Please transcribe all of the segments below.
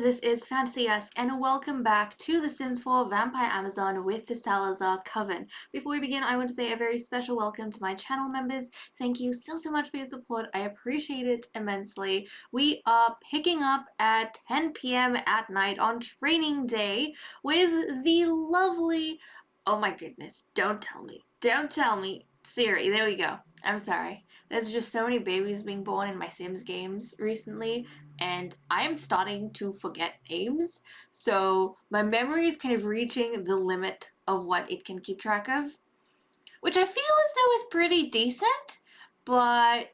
this is FantasyEsque, and welcome back to The Sims 4 Vampire Amazon with the Salazar Coven. Before we begin, I want to say a very special welcome to my channel members. Thank you so much for your support. I appreciate it immensely. We are picking up at 10 p.m. at night on training day with the lovely... Oh my goodness, don't tell me. Don't tell me. Siri, there we go. I'm sorry. There's just so many babies being born in my Sims games recently, and I am starting to forget names, so my memory is kind of reaching the limit of what it can keep track of, which I feel as though is pretty decent, but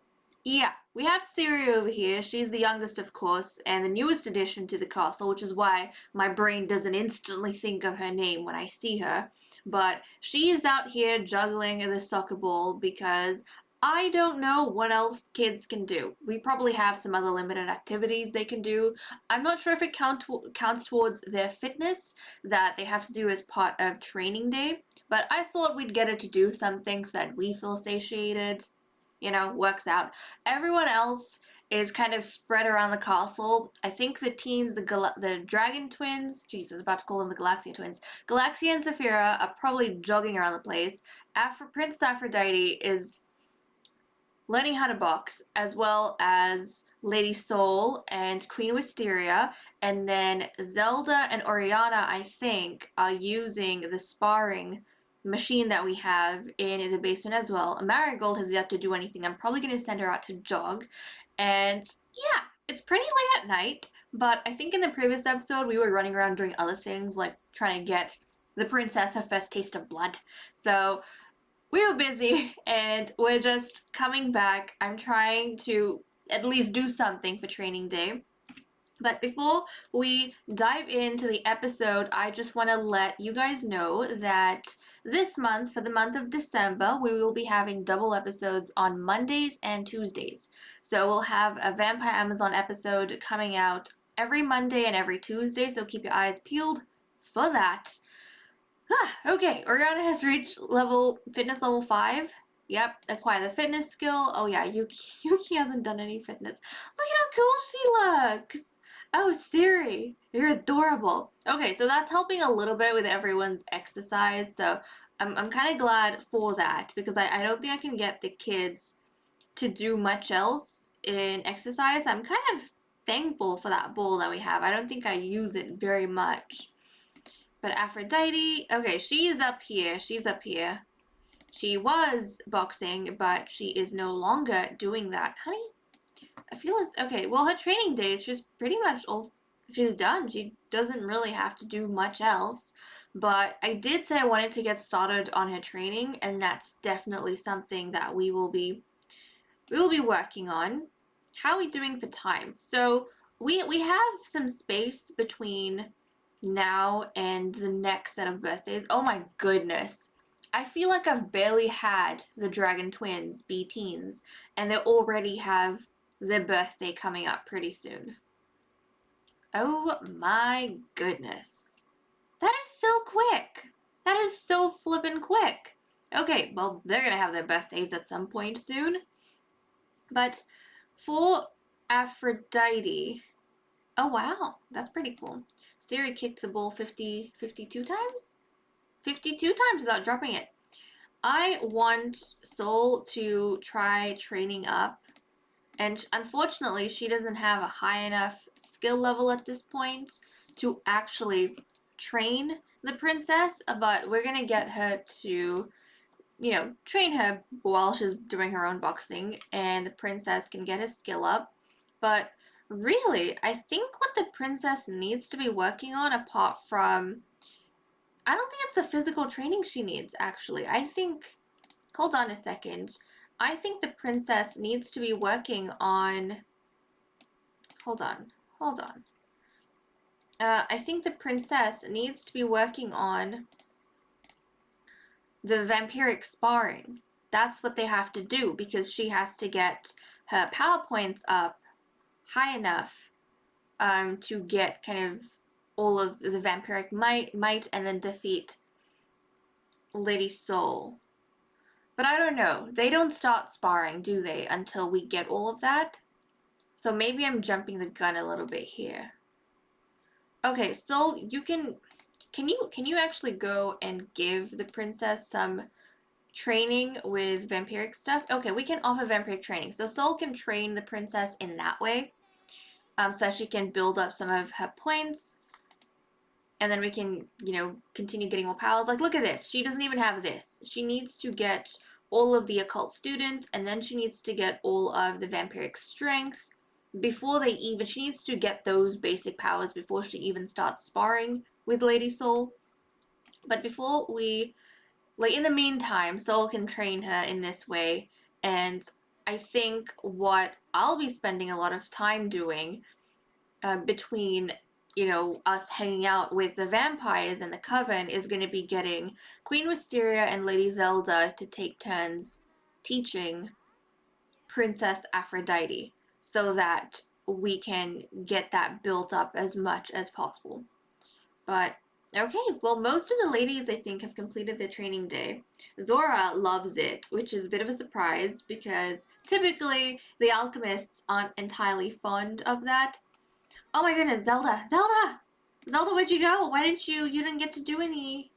yeah, we have Siri over here. She's the youngest, of course, and the newest addition to the castle, which is why my brain doesn't instantly think of her name when I see her. But she is out here juggling the soccer ball because I don't know what else kids can do. We probably have some other limited activities they can do. I'm not sure if it counts towards their fitness that they have to do as part of training day, but I thought we'd get her to do something so that we feel satiated. You know, works out. Everyone else is kind of spread around the castle. I think the teens, the Dragon Twins, Jesus, about to call them the Galaxia Twins, Galaxia and Saphira are probably jogging around the place. Princess Aphrodite is learning how to box, as well as Lady Soul and Queen Wisteria, and then Zelda and Oriana, I think, are using the sparring machine that we have in the basement as well. Marigold has yet to do anything. I'm probably going to send her out to jog, and yeah, it's pretty late at night, but I think in the previous episode we were running around doing other things, like trying to get the princess her first taste of blood, so we were busy and we're just coming back. I'm trying to at least do something for training day. But before we dive into the episode, I just want to let you guys know that this month, for the month of December, we will be having double episodes on Mondays and Tuesdays. So we'll have a Vampire Amazon episode coming out every Monday and every Tuesday, so keep your eyes peeled for that. Okay, Oriana has reached fitness level 5. Yep, acquire the fitness skill. Oh yeah, Yuki hasn't done any fitness. Look at how cool she looks! Oh, Siri, you're adorable. Okay, so that's helping a little bit with everyone's exercise, so I'm kind of glad for that, because I don't think I can get the kids to do much else in exercise. I'm kind of thankful for that bowl that we have. I don't think I use it very much. But Aphrodite, okay, she's up here. She's up here. She was boxing, but she is no longer doing that. Honey, I feel as... Okay, well, her training day, she's pretty much all... She's done. She doesn't really have to do much else. But I did say I wanted to get started on her training, and that's definitely something that we will be working on. How are we doing for time? So we have some space between now and the next set of birthdays. Oh my goodness. I feel like I've barely had the Dragon Twins be teens, and they already have their birthday coming up pretty soon. Oh my goodness. That is so quick. That is so flippin' quick. Okay, well, they're gonna have their birthdays at some point soon. But for Aphrodite... Oh wow, that's pretty cool. Siri kicked the ball 52 times? 52 times without dropping it. I want Soul to try training up, and unfortunately she doesn't have a high enough skill level at this point to actually train the princess, but we're gonna get her to, you know, train her while she's doing her own boxing, and the princess can get his skill up. But really, I think what the princess needs to be working on, apart from... I don't think it's the physical training she needs, actually. I think... Hold on a second. I think the princess needs to be working on... Hold on. I think the princess needs to be working on the vampiric sparring. That's what they have to do, because she has to get her power points up high enough to get kind of all of the vampiric might and then defeat Lady Soul. But I don't know. They don't start sparring, do they, until we get all of that? So maybe I'm jumping the gun a little bit here. Okay, Soul, can you actually go and give the princess some training with vampiric stuff? Okay, we can offer vampiric training. So Soul can train the princess in that way. So that she can build up some of her points. And then we can, continue getting more powers. Like, look at this. She doesn't even have this. She needs to get all of the occult student, and then she needs to get all of the vampiric strength she needs to get those basic powers before she even starts sparring with Lady Soul. But in the meantime, Soul can train her in this way, and I think what I'll be spending a lot of time doing between us hanging out with the vampires and the coven is going to be getting Queen Wisteria and Lady Zelda to take turns teaching Princess Aphrodite so that we can get that built up as much as possible. But okay, well, most of the ladies I think have completed their training day. Zora loves it, which is a bit of a surprise because typically the alchemists aren't entirely fond of that. Oh my goodness, Zelda! Zelda! Zelda, where'd you go? Why didn't you didn't get to do any...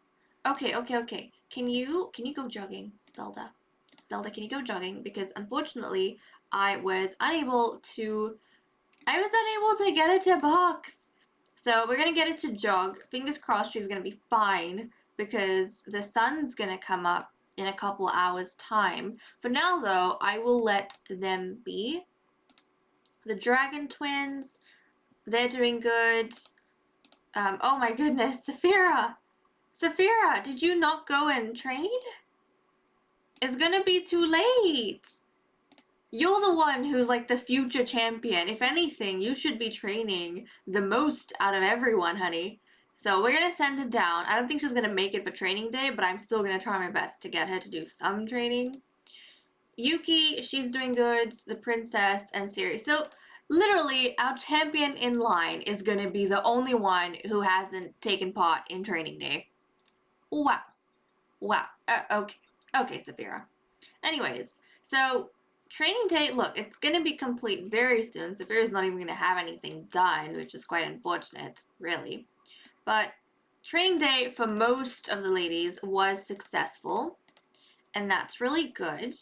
Okay. Can you go jogging, Zelda? Zelda, can you go jogging? Because unfortunately, I was unable to get it to box. So we're gonna get it to jog. Fingers crossed she's gonna be fine because the sun's gonna come up in a couple hours time. For now though, I will let them be. The dragon twins, they're doing good. Oh my goodness, Saphira! Saphira, did you not go and train? It's gonna be too late. You're the one who's like the future champion. If anything, you should be training the most out of everyone, honey. So we're gonna send her down. I don't think she's gonna make it for training day, but I'm still gonna try my best to get her to do some training. Yuki, she's doing good. The princess and Siri. So literally, our champion in line is gonna be the only one who hasn't taken part in training day. Wow. Okay, Saphira. Anyways, so training day, look, it's gonna be complete very soon. Saphira's not even gonna have anything done, which is quite unfortunate, really. But training day for most of the ladies was successful, and that's really good.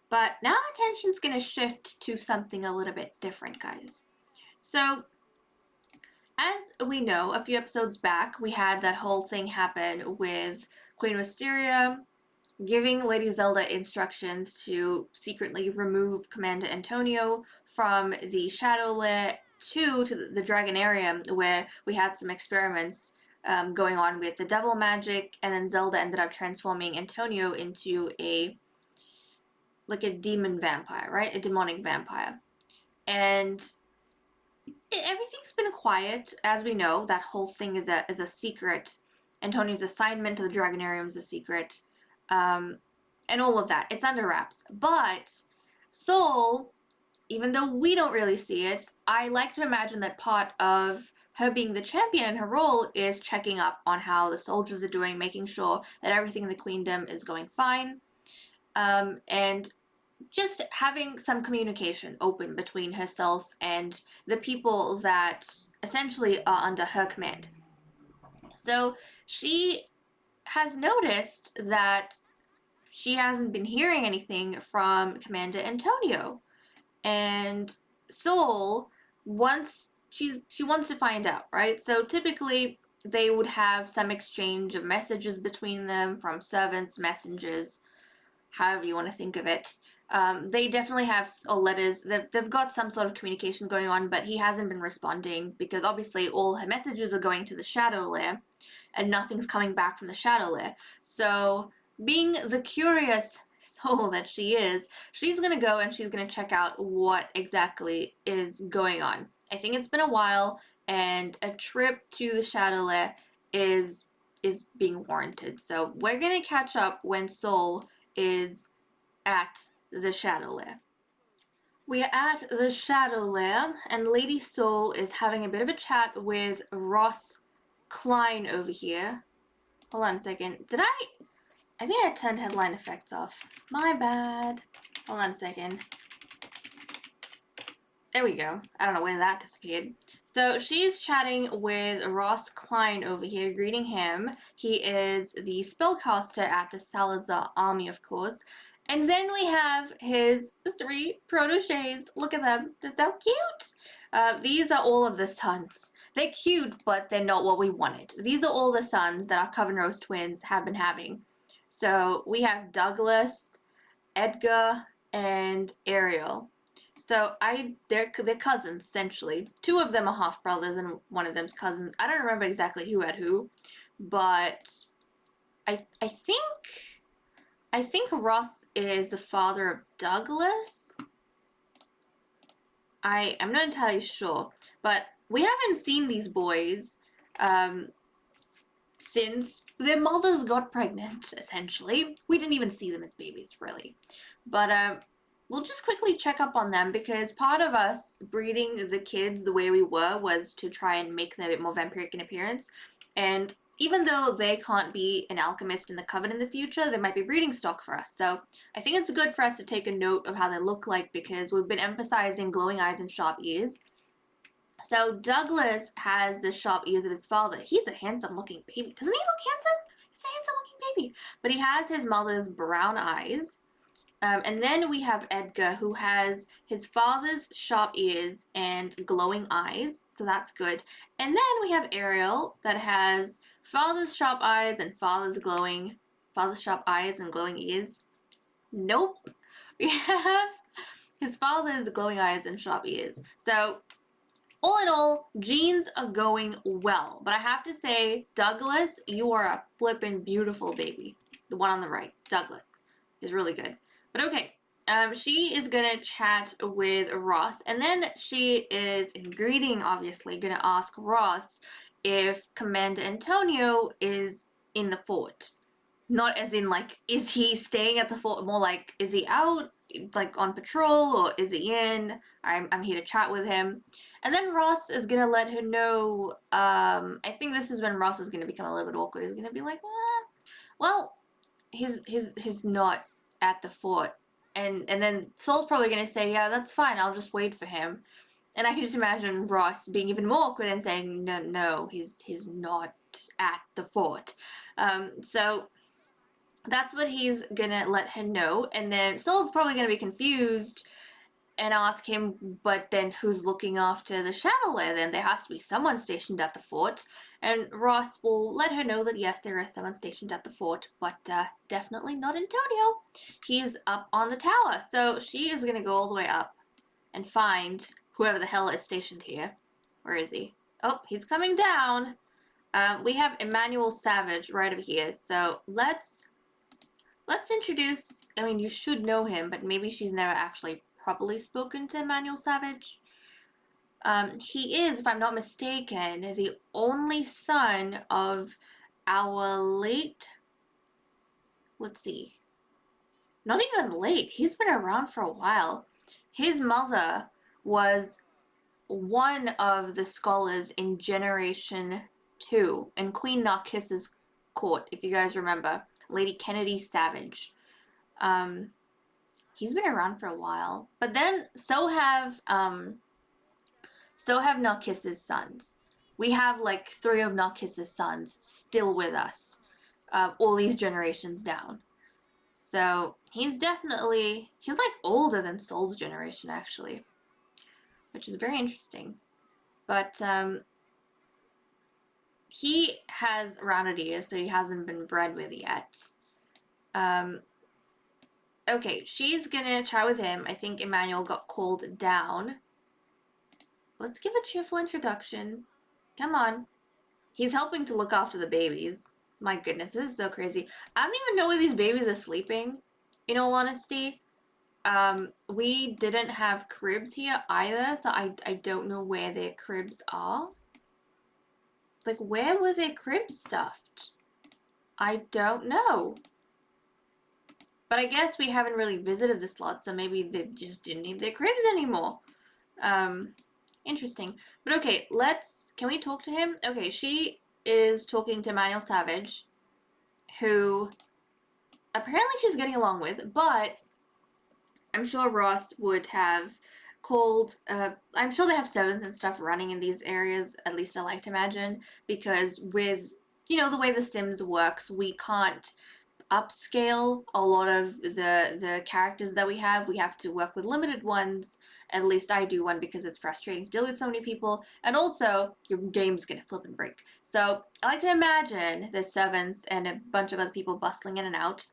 But now attention's gonna shift to something a little bit different, guys. So, as we know, a few episodes back, we had that whole thing happen with Queen Wisteria giving Lady Zelda instructions to secretly remove Commander Antonio from the Shadow Lair to the Dragonarium, where we had some experiments going on with the devil magic, and then Zelda ended up transforming Antonio into a demon vampire, right? A demonic vampire. And everything's been quiet, as we know. That whole thing is a secret. Antonio's assignment to the Dragonarium is a secret. And all of that. It's under wraps. But Soul, even though we don't really see it, I like to imagine that part of her being the champion in her role is checking up on how the soldiers are doing, making sure that everything in the queendom is going fine, and just having some communication open between herself and the people that essentially are under her command. So she has noticed that she hasn't been hearing anything from Commander Antonio, and Soul she wants to find out, right? So typically they would have some exchange of messages between them from servants, messengers, however you want to think of it. They definitely have letters. They've got some sort of communication going on, but he hasn't been responding because obviously all her messages are going to the Shadow Lair, and nothing's coming back from the Shadow Lair. So, being the curious soul that she is, she's gonna go and she's gonna check out what exactly is going on. I think it's been a while, and a trip to the Shadow Lair is being warranted. So we're gonna catch up when Soul is at the Shadow Lair. We are at the Shadow Lair, and Lady Soul is having a bit of a chat with Ross Klein over here. Hold on a second. I think I turned headline effects off. My bad. Hold on a second. There we go. I don't know where that disappeared. So she's chatting with Ross Klein over here, greeting him. He is the spellcaster at the Salazar army, of course. And then we have his 3 proteges. Look at them. They're so cute. These are all of the sons. They're cute, but they're not what we wanted. These are all the sons that our Coven Rose twins have been having. So we have Douglas, Edgar, and Ariel. So they're cousins essentially. 2 of them are half brothers and one of them's cousins. I don't remember exactly who had who, but I think Ross is the father of Douglas. I'm not entirely sure, but we haven't seen these boys since their mothers got pregnant, essentially. We didn't even see them as babies, really. But we'll just quickly check up on them because part of us breeding the kids the way we were was to try and make them a bit more vampiric in appearance. And even though they can't be an alchemist in the Coven in the future, they might be breeding stock for us. So I think it's good for us to take a note of how they look like because we've been emphasizing glowing eyes and sharp ears. So Douglas has the sharp ears of his father. He's a handsome-looking baby. Doesn't he look handsome? He's a handsome-looking baby. But he has his mother's brown eyes. And then we have Edgar, who has his father's sharp ears and glowing eyes. So that's good. And then we have Ariel, that has father's sharp eyes and father's sharp eyes and glowing ears. Nope. We have his father's glowing eyes and sharp ears. So all in all, genes are going well. But I have to say, Douglas, you are a flippin' beautiful baby. The one on the right, Douglas, is really good. But okay, she is gonna chat with Ross, and then she is, in greeting, obviously, gonna ask Ross if Commander Antonio is in the fort. Not as in, like, is he staying at the fort? More like, is he out, like, on patrol, or is he in? I'm here to chat with him. And then Ross is gonna let her know, I think this is when Ross is gonna become a little bit awkward. He's gonna be like, well, he's not at the fort. And then Saul's probably gonna say, yeah, that's fine, I'll just wait for him. And I can just imagine Ross being even more awkward and saying, no, he's not at the fort. So that's what he's gonna let her know, and then Saul's probably gonna be confused and ask him, but then who's looking after the Shadowlair then? There has to be someone stationed at the fort. And Ross will let her know that yes, there is someone stationed at the fort, but definitely not Antonio. He's up on the tower. So she is gonna go all the way up and find whoever the hell is stationed here. Where is he? Oh, he's coming down. We have Emmanuel Savage right over here. So let's introduce, I mean, you should know him, but maybe she's never actually properly spoken to Emmanuel Savage. He is, if I'm not mistaken, the only son of our late, let's see, not even late, he's been around for a while. His mother was one of the scholars in Generation 2 in Queen Narcissa's court, if you guys remember. Lady Kennedy Savage. He's been around for a while. But then so have Narcissa's sons. We have like 3 of Narcissa's sons still with us, all these generations down. So he's like older than Soul's generation actually, which is very interesting. But he has rounded ears, so he hasn't been bred with yet. Okay, she's gonna chat with him. I think Emmanuel got called down. Let's give a cheerful introduction. Come on. He's helping to look after the babies. My goodness, this is so crazy. I don't even know where these babies are sleeping, in all honesty. We didn't have cribs here either, so I don't know where their cribs are. Like, where were their cribs stuffed? I don't know. But I guess we haven't really visited this lot, so maybe they just didn't need their cribs anymore. Interesting. But okay, can we talk to him? Okay, she is talking to Emmanuel Savage, who apparently she's getting along with, but I'm sure Ross would have called, I'm sure they have servants and stuff running in these areas, at least I like to imagine, because with, the way The Sims works, we can't upscale a lot of the characters that we have. We have to work with limited ones. At least I do one because it's frustrating to deal with so many people, and also your game's gonna flip and break. So I like to imagine the servants and a bunch of other people bustling in and out,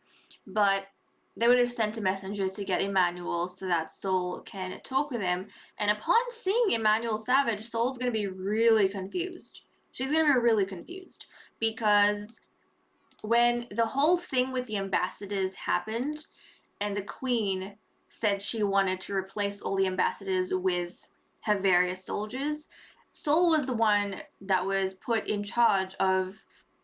but they would have sent a messenger to get Emmanuel so that Soul can talk with him. And upon seeing Emmanuel Savage, Soul's gonna be really confused. She's gonna be really confused because when the whole thing with the ambassadors happened and the queen said she wanted to replace all the ambassadors with her various soldiers, Sol was the one that was put in charge of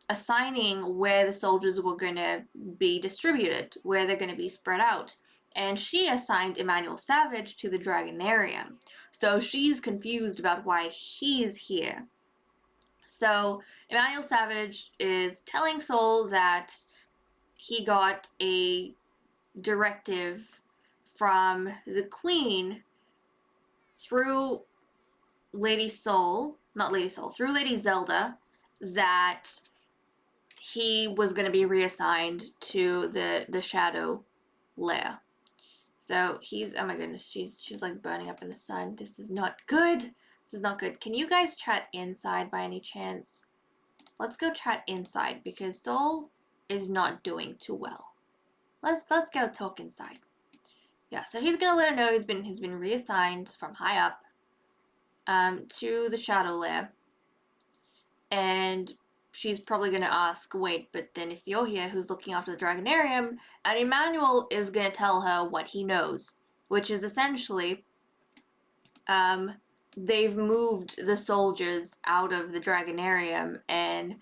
assigning where the soldiers were going to be distributed, where they're going to be spread out. And she assigned Emmanuel Savage to the Dragonarium. So she's confused about why he's here. So Emmanuel Savage is telling Sol that he got a directive from the Queen through Lady Soul, not Lady Soul, through Lady Zelda, that he was going to be reassigned to the Shadow Lair. So he's, oh my goodness, she's like burning up in the sun. This is not good. This is not good. Can you guys chat inside by any chance? Let's go chat inside because Soul is not doing too well. Let's go talk inside. Yeah, so he's gonna let her know he's been reassigned from high up to the Shadow Lair, and she's probably gonna ask, wait, but then if you're here, who's looking after the Dragonarium? And Emmanuel is gonna tell her what he knows, which is essentially, they've moved the soldiers out of the Dragonarium, and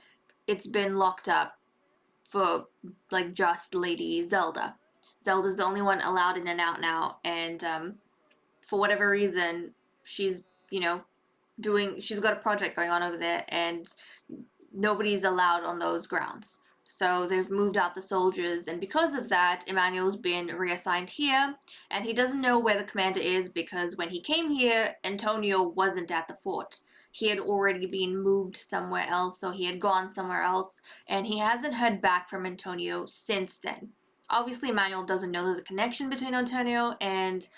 it's been locked up for like just Lady Zelda. Zelda's the only one allowed in and out now, and for whatever reason, she's she's got a project going on over there, and nobody's allowed on those grounds. So they've moved out the soldiers, and because of that, Emmanuel's been reassigned here, and he doesn't know where the commander is because when he came here, Antonio wasn't at the fort. He had already been moved somewhere else, so he had gone somewhere else, and he hasn't heard back from Antonio since then. Obviously, Emmanuel doesn't know there's a connection between Antonio and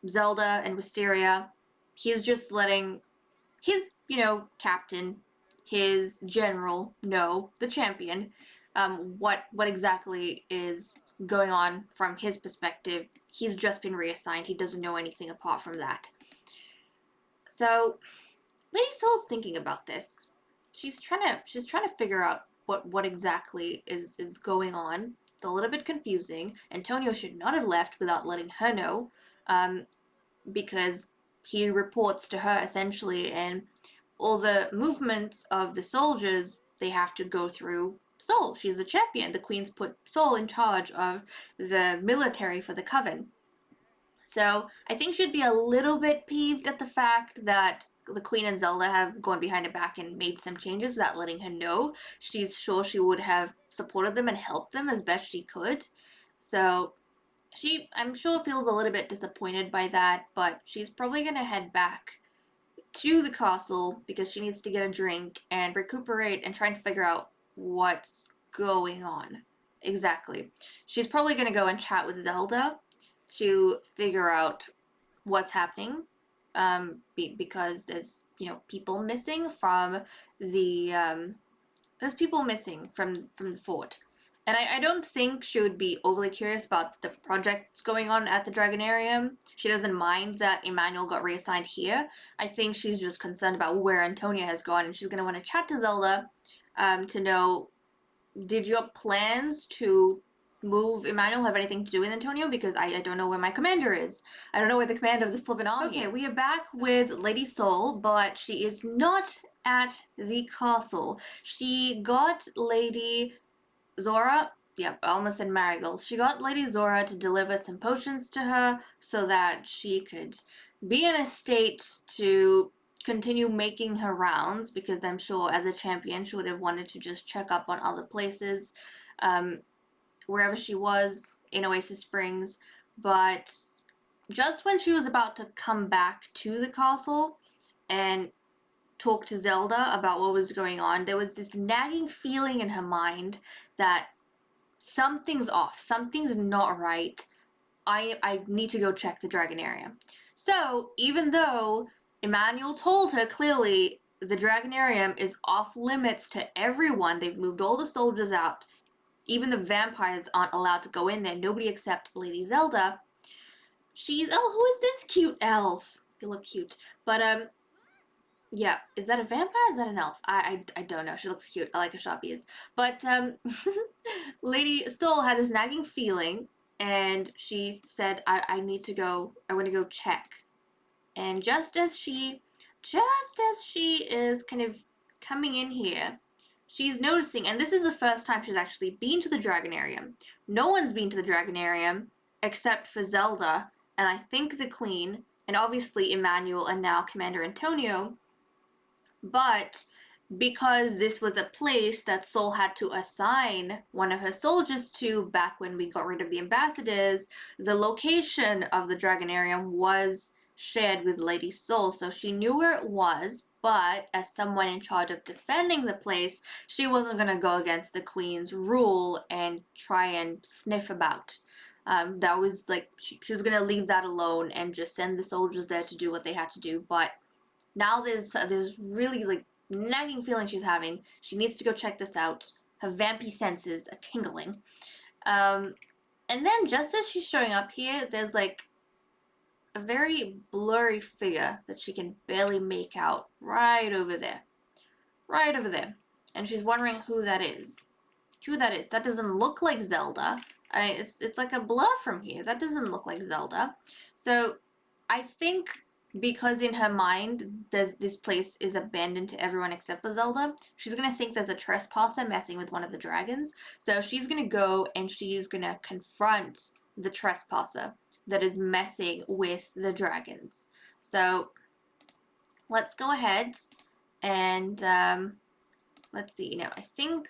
Zelda and Wisteria. He's just letting his, captain, his general, know, the champion, what exactly is going on from his perspective. He's just been reassigned. He doesn't know anything apart from that. So Lady Soul's thinking about this. She's trying to figure out what exactly is going on. It's a little bit confusing. Antonio should not have left without letting her know, because he reports to her essentially, and all the movements of the soldiers, they have to go through Soul. She's the champion. The queen's put Soul in charge of the military for the coven. So I think she'd be a little bit peeved at the fact that the queen and Zelda have gone behind her back and made some changes without letting her know. She's sure she would have supported them and helped them as best she could. So she, I'm sure, feels a little bit disappointed by that, but she's probably going to head back to the castle because she needs to get a drink and recuperate and try and figure out what's going on exactly. She's probably going to go and chat with Zelda to figure out what's happening, because there's people missing from the there's people missing from the fort. And I don't think she would be overly curious about the projects going on at the Dragonarium. She doesn't mind that Emmanuel got reassigned here. I think she's just concerned about where Antonia has gone, and she's going to want to chat to Zelda to know, did your plans to move Emmanuel have anything to do with Antonio? Because I don't know where my commander is. I don't know where the commander of the flippin' army is. Okay, we are back with Lady Soul, but she is not at the castle. She got Lady Zora, yep, I almost said Marigold. She got Lady Zora to deliver some potions to her so that she could be in a state to continue making her rounds, because I'm sure as a champion she would have wanted to just check up on other places, wherever she was in Oasis Springs. But just when she was about to come back to the castle and talk to Zelda about what was going on, there was this nagging feeling in her mind that something's off, something's not right. I need to go check the Dragonarium. So, even though Emmanuel told her clearly the Dragonarium is off limits to everyone, they've moved all the soldiers out, even the vampires aren't allowed to go in there, nobody except Lady Zelda. She's, oh, who is this cute elf? You look cute. But, yeah, is that a vampire? Is that an elf? I don't know. She looks cute. I like her short ears. But Lady Soul had this nagging feeling, and she said, I need to go. I want to go check. And just as she is kind of coming in here, she's noticing, and this is the first time she's actually been to the Dragonarium. No one's been to the Dragonarium except for Zelda, and I think the Queen, and obviously Emmanuel, and now Commander Antonio. But because this was a place that Sol had to assign one of her soldiers to back when we got rid of the ambassadors, the location of the Dragonarium was shared with Lady Sol, so she knew where it was, but as someone in charge of defending the place, she wasn't going to go against the Queen's rule and try and sniff about. That was like, she was going to leave that alone and just send the soldiers there to do what they had to do, but now there's really like nagging feeling she's having. She needs to go check this out. Her vampy senses are tingling. And then just as she's showing up here, there's like a very blurry figure that she can barely make out right over there. Right over there. And she's wondering who that is. Who that is. That doesn't look like Zelda. It's like a blur from here. That doesn't look like Zelda. So I think because in her mind this place is abandoned to everyone except for Zelda, she's going to think there's a trespasser messing with one of the dragons. So she's going to go and she's going to confront the trespasser that is messing with the dragons. So let's go ahead and let's see. I think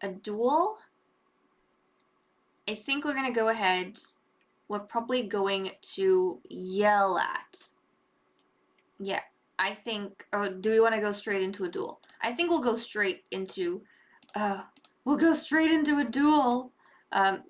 a duel. I think we're going to go ahead. We're probably going to yell at. Yeah, I think, or do we want to go straight into a duel? I think we'll go straight into, a duel.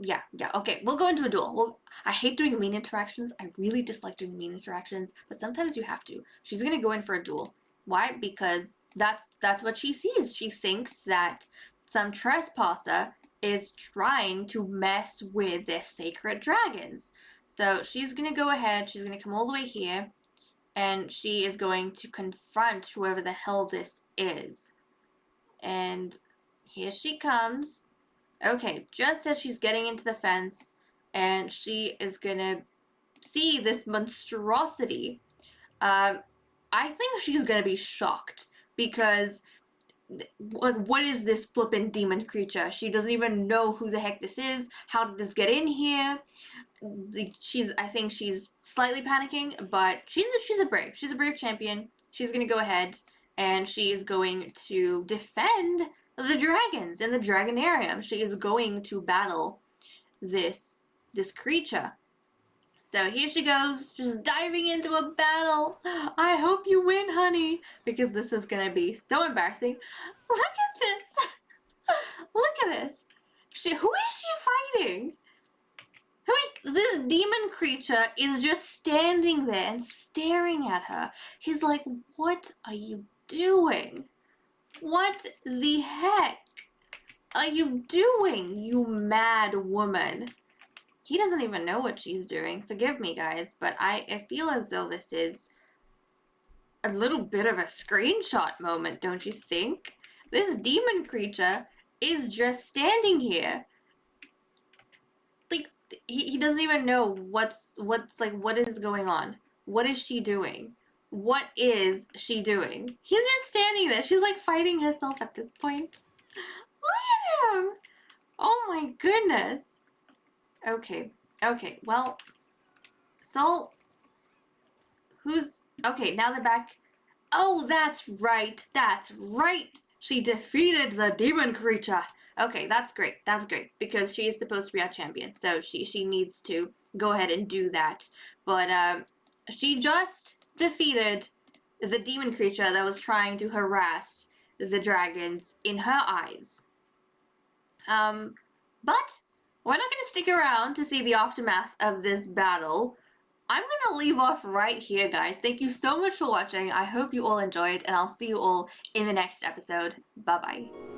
Yeah, okay, we'll go into a duel. I hate doing mean interactions. I really dislike doing mean interactions, but sometimes you have to. She's going to go in for a duel. Why? Because that's what she sees. She thinks that some trespasser is trying to mess with their sacred dragons. So she's going to go ahead, she's going to come all the way here, and she is going to confront whoever the hell this is. And here she comes. Okay, just as she's getting into the fence, and she is going to see this monstrosity, I think she's going to be shocked, because like, what is this flippin' demon creature? She doesn't even know who the heck this is. How did this get in here? I think she's slightly panicking, but she's a brave champion. She's gonna go ahead and she is going to defend the dragons in the Dragonarium. She is going to battle this creature. So here she goes, just diving into a battle. I hope you win, honey, because this is gonna be so embarrassing. Look at this. Look at this. Who is she fighting? This demon creature is just standing there and staring at her. He's like, what are you doing? What the heck are you doing, you mad woman? He doesn't even know what she's doing. Forgive me, guys, but I feel as though this is a little bit of a screenshot moment, don't you think? This demon creature is just standing here. Like, he doesn't even know what's like, what is going on? What is she doing? What is she doing? He's just standing there. She's like fighting herself at this point. Look at him! Oh my goodness. Okay, well, Soul, okay, now they're back. Oh, that's right, she defeated the demon creature. Okay, that's great. That's great because she is supposed to be our champion, so she needs to go ahead and do that. But she just defeated the demon creature that was trying to harass the dragons in her eyes. But we're not going to stick around to see the aftermath of this battle. I'm going to leave off right here, guys. Thank you so much for watching. I hope you all enjoyed, and I'll see you all in the next episode. Bye-bye.